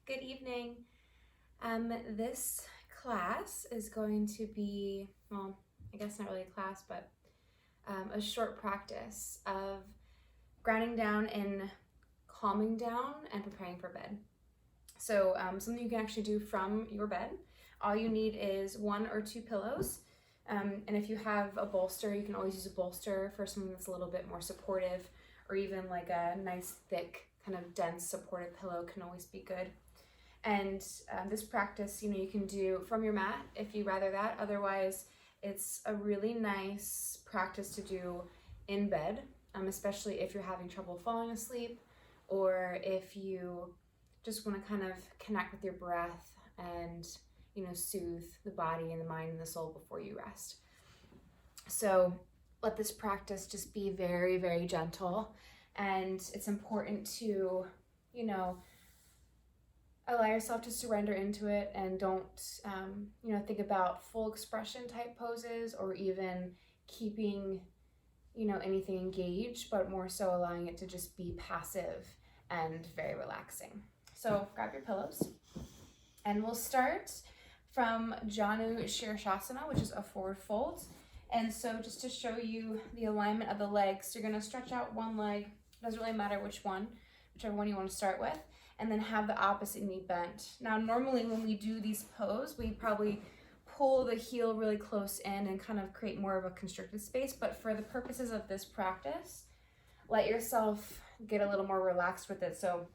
Good evening. This class is going to be, well, I guess not really a class, but a short practice of grounding down and calming down and preparing for bed. So something you can actually do from your bed. All you need is 1 or 2 pillows. And if you have a bolster, you can always use a bolster for something that's a little bit more supportive, or even like a nice, thick, kind of dense, supportive pillow can always be good. And this practice, you can do from your mat if you rather that. Otherwise, it's a really nice practice to do in bed, especially if you're having trouble falling asleep, or if you just want to kind of connect with your breath and soothe the body and the mind and the soul before you rest. So let this practice just be very, very gentle, and it's important to allow yourself to surrender into it, and don't think about full expression type poses or even keeping anything engaged, but more so allowing it to just be passive and very relaxing. So grab your pillows, and we'll start from Janu Shirshasana, which is a forward fold. And so just to show you the alignment of the legs, you're going to stretch out one leg, doesn't really matter which one, whichever one you want to start with, and then have the opposite knee bent. Now normally when we do these poses, we probably pull the heel really close in and kind of create more of a constricted space, but for the purposes of this practice, let yourself get a little more relaxed with it. So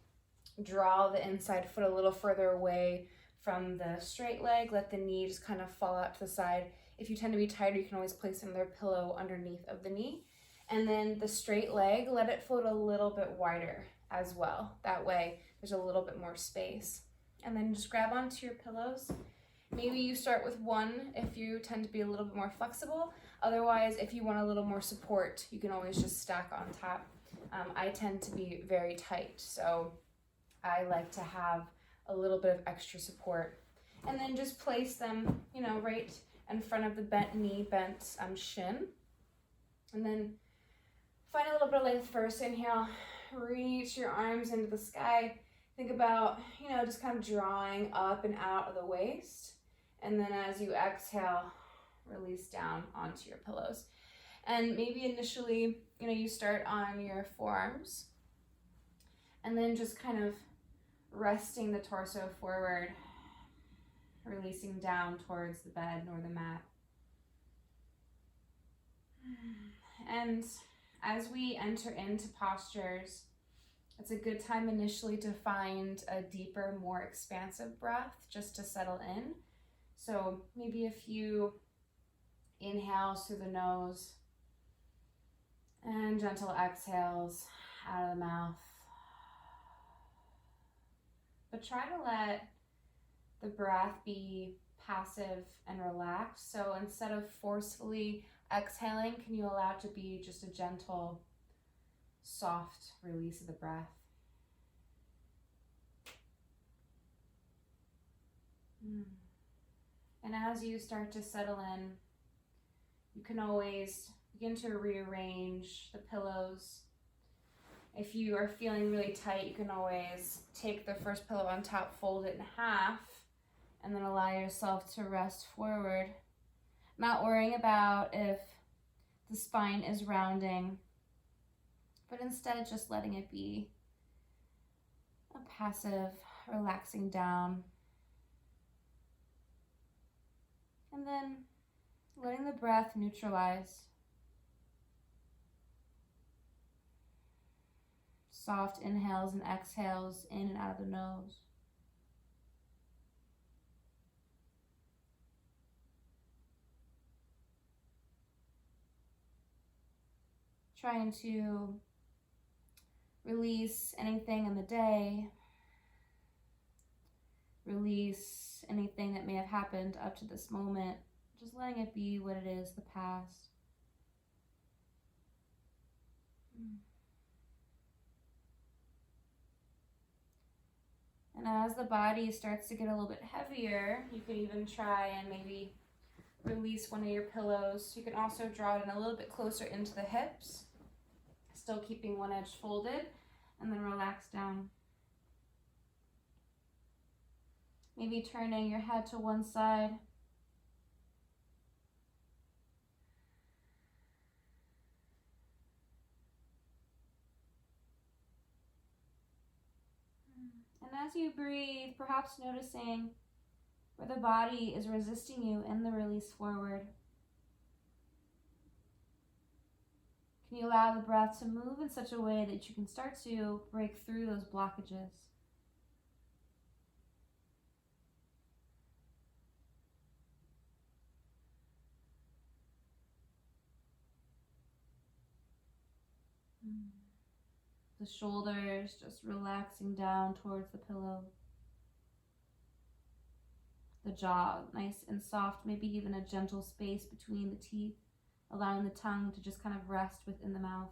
draw the inside foot a little further away from the straight leg, let the knee just kind of fall out to the side. If you tend to be tighter, you can always place another pillow underneath of the knee. And then the straight leg, let it float a little bit wider as well. That way there's a little bit more space. And then just grab onto your pillows. Maybe you start with 1 if you tend to be a little bit more flexible. Otherwise, if you want a little more support, you can always just stack on top. I tend to be very tight, so I like to have a little bit of extra support. And then just place them, right in front of the bent knee, bent shin. And then find a little bit of length first. Inhale, reach your arms into the sky. Think about, just kind of drawing up and out of the waist. And then as you exhale, release down onto your pillows. And maybe initially, you start on your forearms, and then just kind of resting the torso forward, releasing down towards the bed or the mat. And as we enter into postures, it's a good time initially to find a deeper, more expansive breath just to settle in. So maybe a few inhales through the nose and gentle exhales out of the mouth. But try to let the breath be passive and relaxed. So instead of forcefully exhaling, can you allow it to be just a gentle, soft release of the breath? And as you start to settle in, you can always begin to rearrange the pillows. If you are feeling really tight, you can always take the first pillow on top, fold it in half, and then allow yourself to rest forward. Not worrying about if the spine is rounding, but instead just letting it be a passive, relaxing down. And then letting the breath neutralize. Soft inhales and exhales in and out of the nose. Trying to release anything in the day. Release anything that may have happened up to this moment. Just letting it be what it is, the past. And as the body starts to get a little bit heavier, you can even try and maybe release one of your pillows. You can also draw it in a little bit closer into the hips, still keeping one edge folded, and then relax down. Maybe turning your head to one side. And as you breathe, perhaps noticing where the body is resisting you in the release forward. Can you allow the breath to move in such a way that you can start to break through those blockages? The shoulders just relaxing down towards the pillow. The jaw nice and soft, maybe even a gentle space between the teeth, allowing the tongue to just kind of rest within the mouth.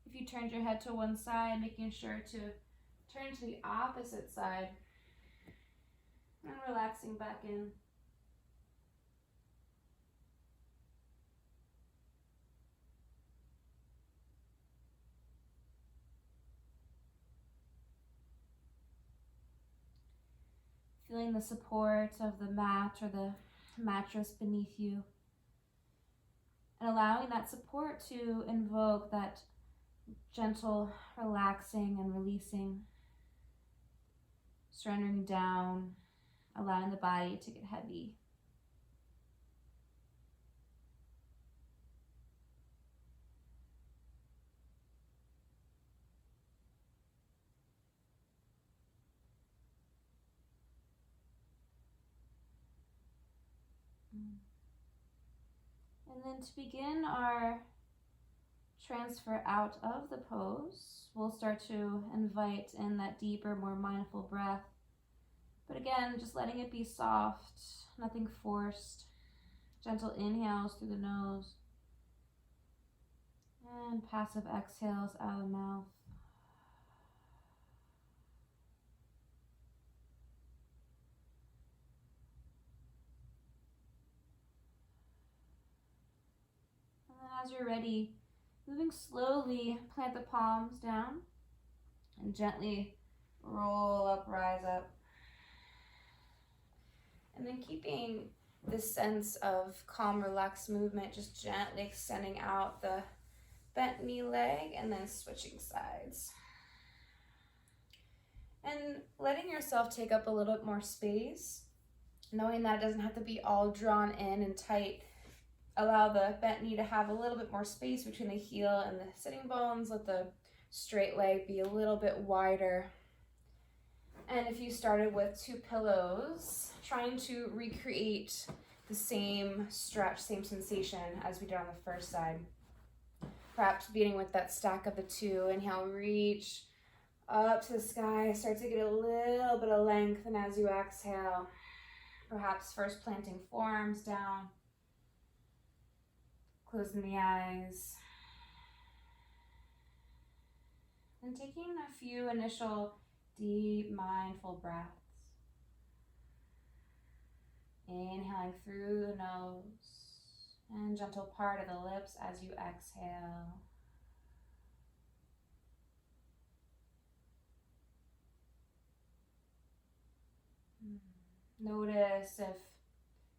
If you turned your head to one side, making sure to turn to the opposite side and relaxing back in. Feeling the support of the mat or the mattress beneath you, and allowing that support to invoke that gentle relaxing and releasing, surrendering down, allowing the body to get heavy. And then to begin our transfer out of the pose, we'll start to invite in that deeper, more mindful breath. But again, just letting it be soft, nothing forced. Gentle inhales through the nose and passive exhales out of the mouth. And then as you're ready, moving slowly, plant the palms down and gently roll up, rise up. And then keeping this sense of calm, relaxed movement, just gently extending out the bent knee leg and then switching sides. And letting yourself take up a little bit more space, knowing that it doesn't have to be all drawn in and tight. Allow the bent knee to have a little bit more space between the heel and the sitting bones. Let the straight leg be a little bit wider. And if you started with two pillows, trying to recreate the same stretch, same sensation as we did on the first side. Perhaps beginning with that stack of the two. Inhale, reach up to the sky. Start to get a little bit of length. And as you exhale, perhaps first planting forearms down. Closing the eyes. And taking a few initial deep, mindful breaths. Inhaling through the nose and gentle part of the lips as you exhale. Notice if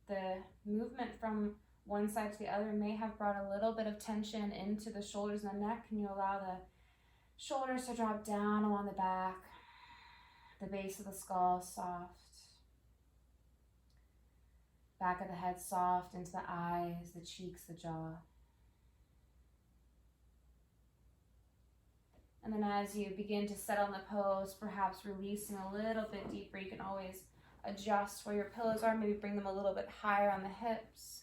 the movement from one side to the other may have brought a little bit of tension into the shoulders and the neck. Can you allow the shoulders to drop down along the back, the base of the skull soft, back of the head soft into the eyes, the cheeks, the jaw. And then as you begin to settle in the pose, perhaps releasing a little bit deeper, you can always adjust where your pillows are, maybe bring them a little bit higher on the hips.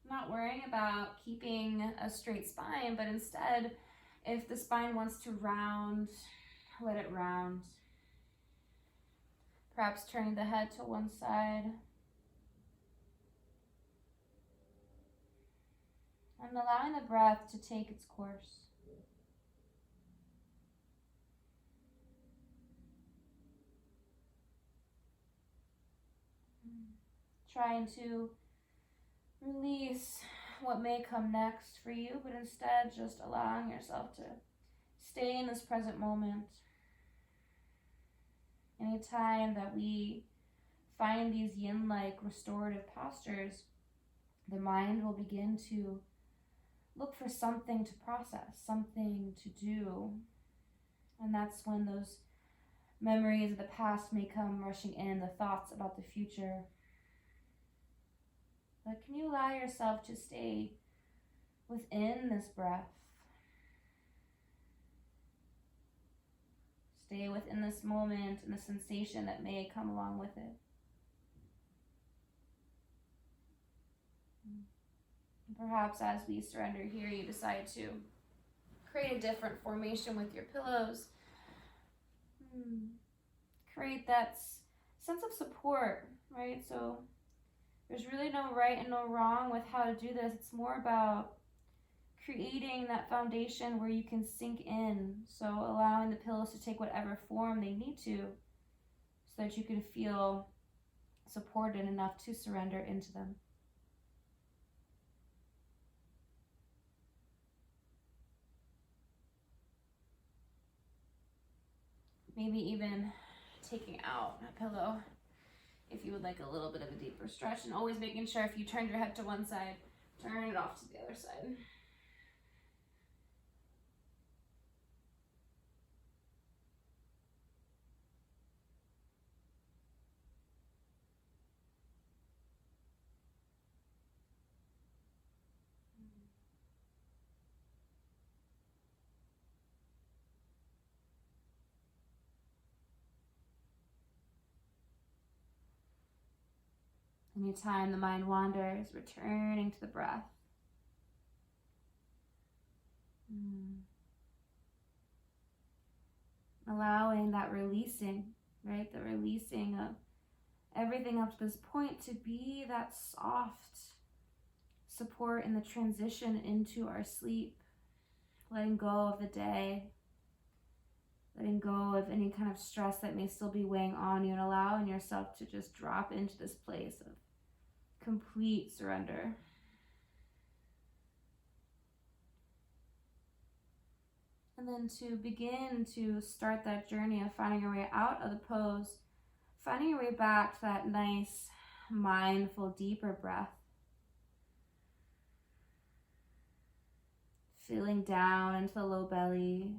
Not worrying about keeping a straight spine, but instead, if the spine wants to round, let it round. Perhaps turning the head to one side. And allowing the breath to take its course. Trying to release what may come next for you, but instead just allowing yourself to stay in this present moment. Anytime that we find these yin-like restorative postures, the mind will begin to look for something to process, something to do. And that's when those memories of the past may come rushing in, the thoughts about the future. But can you allow yourself to stay within this breath? Stay within this moment and the sensation that may come along with it. Perhaps as we surrender here, you decide to create a different formation with your pillows. Create that sense of support, right? So there's really no right and no wrong with how to do this. It's more about creating that foundation where you can sink in. So allowing the pillows to take whatever form they need to, so that you can feel supported enough to surrender into them. Maybe even taking out a pillow if you would like a little bit of a deeper stretch, and always making sure if you turned your head to one side, turn it off to the other side. Anytime the mind wanders, returning to the breath. Allowing that releasing, right? The releasing of everything up to this point to be that soft support in the transition into our sleep. Letting go of the day. Letting go of any kind of stress that may still be weighing on you, and allowing yourself to just drop into this place of complete surrender. And then to begin to start that journey of finding your way out of the pose, finding your way back to that nice, mindful, deeper breath. Feeling down into the low belly.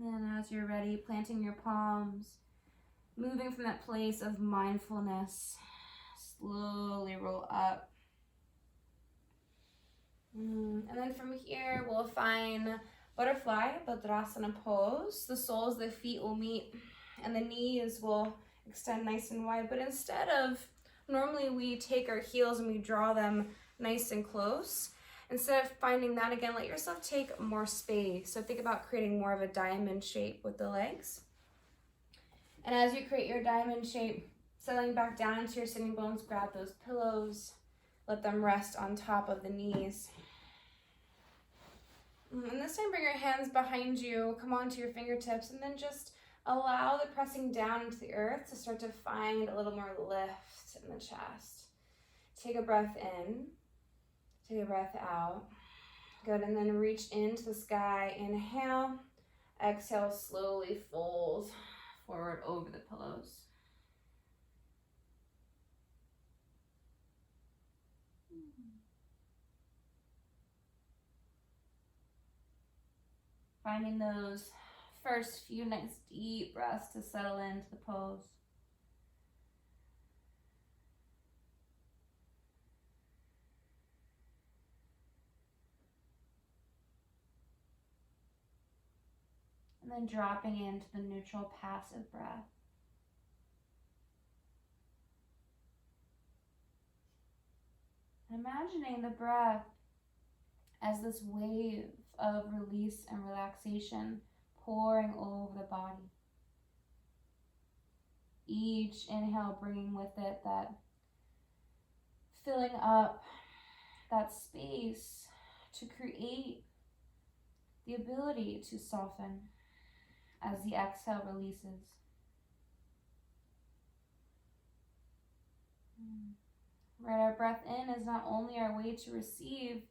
And then as you're ready, planting your palms, moving from that place of mindfulness, slowly roll up. And then from here, we'll find butterfly, Bhadrasana pose. The soles of the feet will meet and the knees will extend nice and wide. But instead of, normally we take our heels and we draw them nice and close. Instead of finding that, again, let yourself take more space. So think about creating more of a diamond shape with the legs. And as you create your diamond shape, settling back down into your sitting bones, grab those pillows, let them rest on top of the knees. And this time bring your hands behind you, come onto your fingertips, and then just allow the pressing down into the earth to start to find a little more lift in the chest. Take a breath in. Take a breath out. Good, and then reach into the sky. Inhale. Exhale, slowly fold forward over the pillows. Finding those first few nice deep breaths to settle into the pose. And then dropping into the neutral passive breath. And imagining the breath as this wave of release and relaxation pouring over the body. Each inhale bringing with it that filling up that space to create the ability to soften as the exhale releases. Right, our breath in is not only our way to receive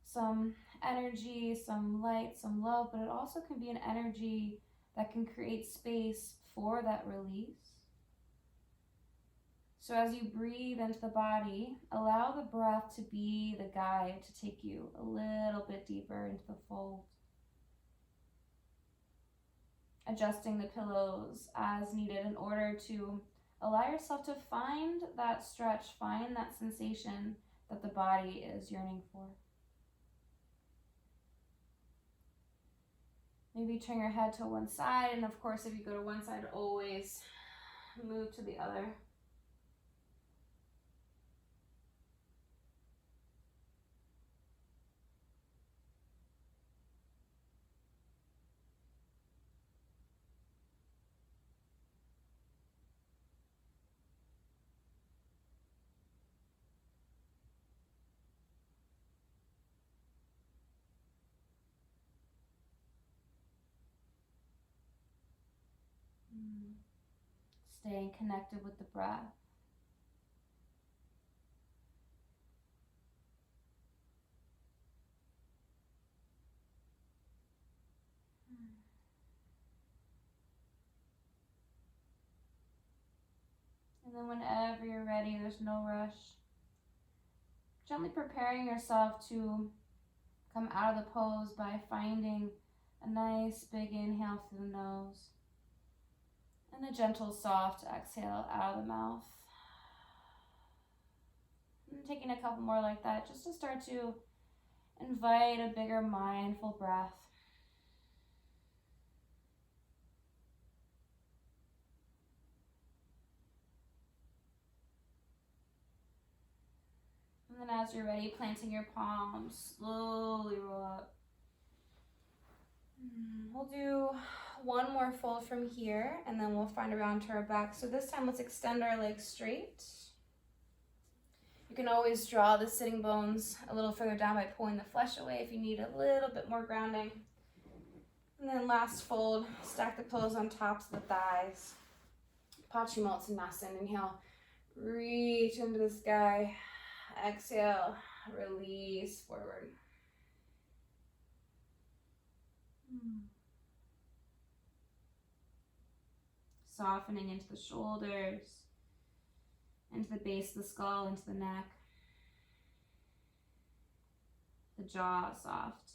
some energy, some light, some love, but it also can be an energy that can create space for that release. So as you breathe into the body, allow the breath to be the guide to take you a little bit deeper into the fold. Adjusting the pillows as needed in order to allow yourself to find that stretch, find that sensation that the body is yearning for. Maybe turn your head to one side, and of course, if you go to one side, always move to the other. Staying connected with the breath. And then whenever you're ready, there's no rush. Gently preparing yourself to come out of the pose by finding a nice big inhale through the nose and a gentle soft exhale out of the mouth. And taking a couple more like that just to start to invite a bigger mindful breath. And then as you're ready, planting your palms, slowly roll up. We'll do one more fold from here, and then we'll find around to our back. So this time, let's extend our legs straight. You can always draw the sitting bones a little further down by pulling the flesh away if you need a little bit more grounding. And then last fold, stack the pillows on tops of the thighs. Paschimottanasana, inhale, reach into the sky. Exhale, release forward. Softening into the shoulders, into the base of the skull, into the neck. The jaw soft.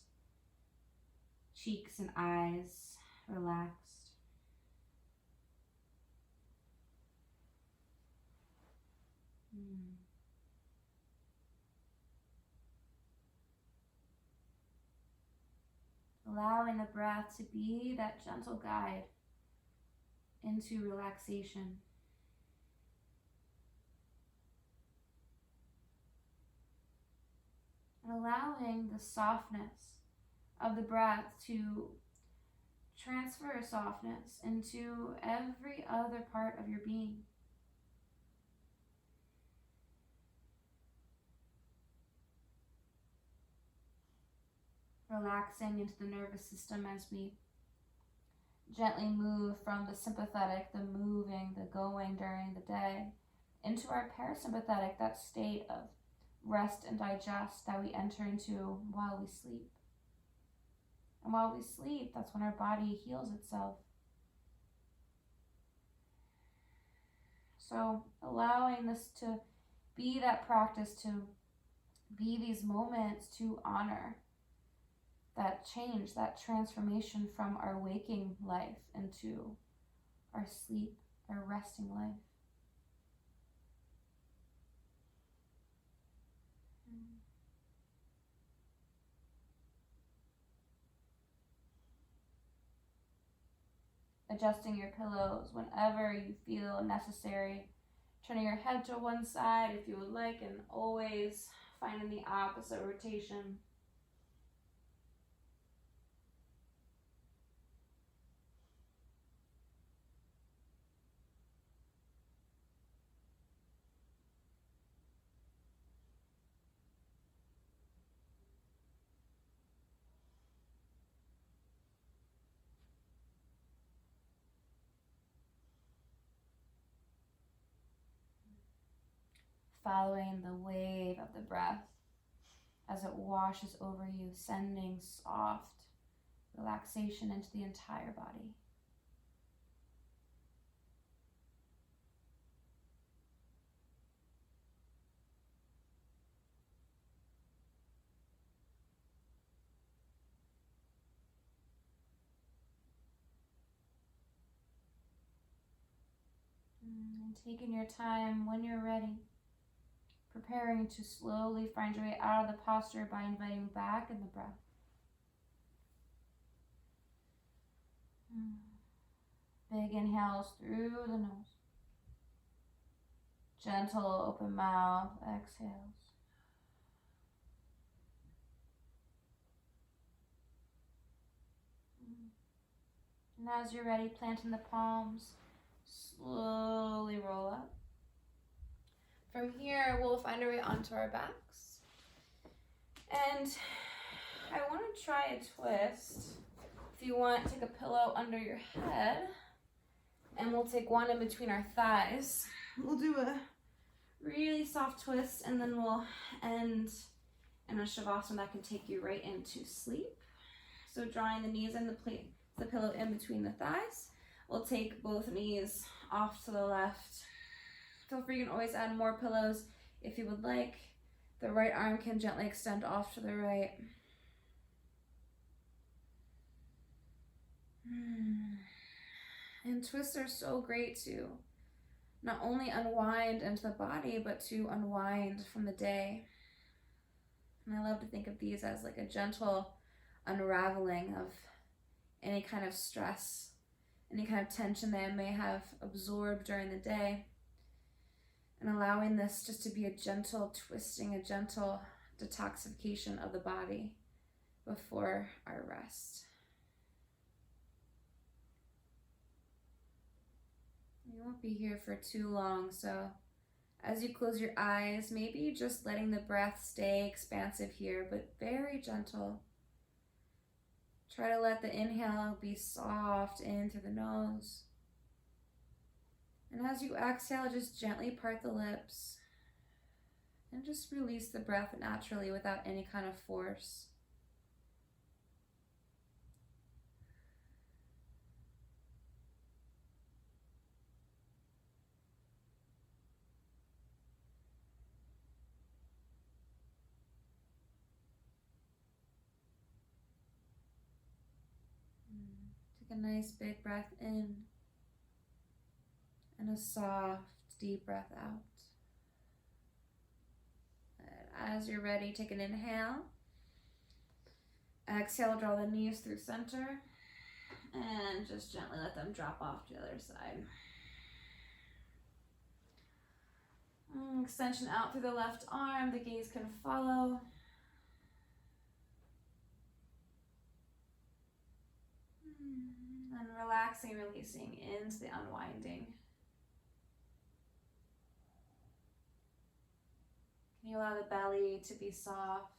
Cheeks and eyes relaxed. Allowing the breath to be that gentle guide into relaxation. And allowing the softness of the breath to transfer softness into every other part of your being. Relaxing into the nervous system as we gently move from the sympathetic, the moving, the going during the day, into our parasympathetic, that state of rest and digest that we enter into while we sleep. And while we sleep, that's when our body heals itself. So allowing this to be that practice, to be these moments to honor that change, that transformation from our waking life into our sleep, our resting life. Adjusting your pillows whenever you feel necessary. Turning your head to one side if you would like, and always finding the opposite rotation. following the wave of the breath as it washes over you, sending soft relaxation into the entire body. And taking your time when you're ready, preparing to slowly find your way out of the posture by inviting back in the breath. Big inhales through the nose. Gentle open mouth exhales. And as you're ready, planting the palms, slowly roll up. From here, we'll find our way onto our backs. And I want to try a twist. If you want, take a pillow under your head. And we'll take one in between our thighs. We'll do a really soft twist, and then we'll end in a Shavasana that can take you right into sleep. So drawing the knees and the pillow in between the thighs. We'll take both knees off to the left. Feel free, you can always add more pillows if you would like. The right arm can gently extend off to the right. And twists are so great to not only unwind into the body, but to unwind from the day. And I love to think of these as like a gentle unraveling of any kind of stress, any kind of tension that I may have absorbed during the day. And allowing this just to be a gentle twisting, a gentle detoxification of the body before our rest. You won't be here for too long, so as you close your eyes, maybe just letting the breath stay expansive here, but very gentle. Try to let the inhale be soft in through the nose. And as you exhale, just gently part the lips and just release the breath naturally without any kind of force. Take a nice big breath in and a soft, deep breath out. And as you're ready, take an inhale. Exhale, draw the knees through center and just gently let them drop off to the other side. Extension out through the left arm, the gaze can follow. And relaxing, releasing into the unwinding. Can you allow the belly to be soft?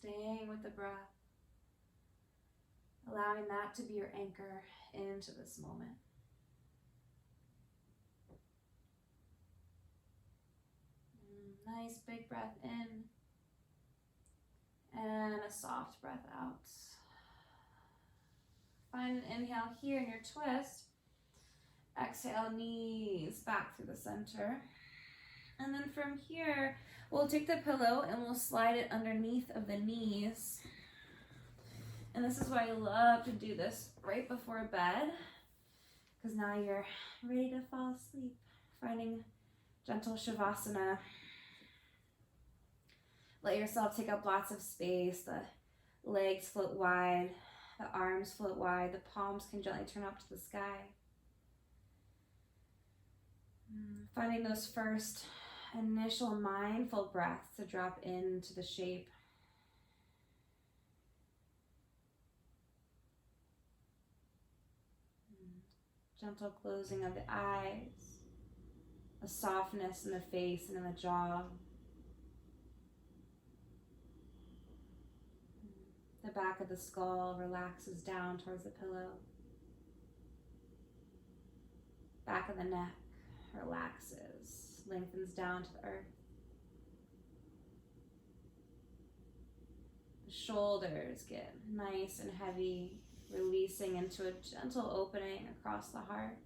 Staying with the breath, allowing that to be your anchor into this moment. Nice big breath in and a soft breath out. Find an inhale here in your twist. Exhale, knees back through the center. And then from here, we'll take the pillow and we'll slide it underneath of the knees. And this is why I love to do this right before bed, because now you're ready to fall asleep. Finding gentle Shavasana. Let yourself take up lots of space. The legs float wide, the arms float wide, the palms can gently turn up to the sky. Finding those first initial mindful breaths to drop into the shape. gentle closing of the eyes, a softness in the face and in the jaw. The back of the skull relaxes down towards the pillow. Back of the neck relaxes, lengthens down to the earth. The shoulders get nice and heavy, releasing into a gentle opening across the heart.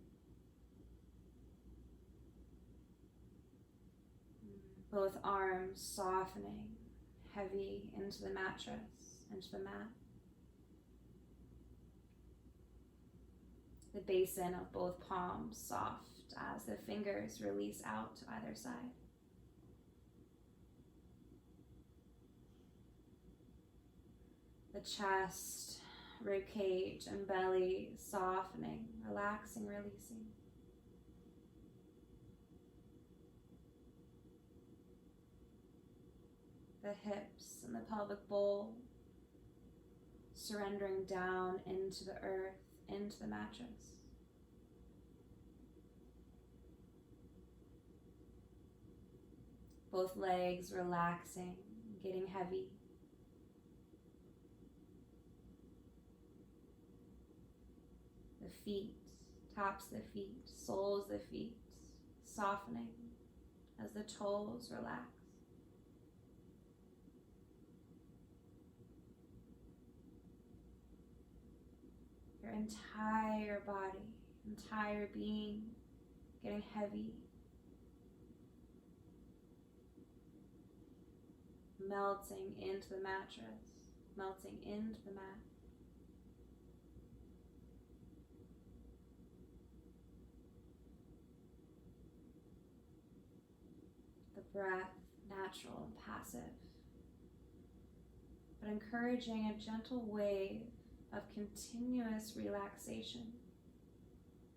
Both arms softening, heavy into the mattress, into the mat. The basin of both palms soft as the fingers release out to either side. The chest, ribcage, and belly softening, relaxing, releasing. The hips and the pelvic bowl surrendering down into the earth, into the mattress. Both legs relaxing, getting heavy. The feet, tops of the feet, soles of the feet, softening as the toes relax. Your entire body, entire being getting heavy, melting into the mattress, melting into the mat. The breath, natural and passive, but encouraging a gentle wave of continuous relaxation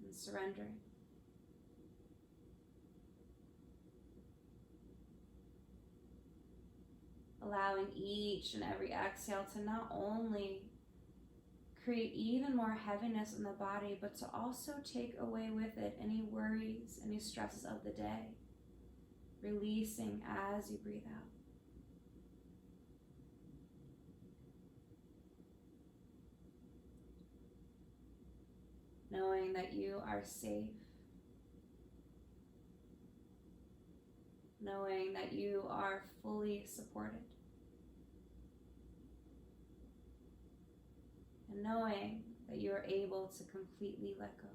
and surrendering. Allowing each and every exhale to not only create even more heaviness in the body, but to also take away with it any worries, any stresses of the day, releasing as you breathe out. Knowing that you are safe, knowing that you are fully supported, and knowing that you are able to completely let go.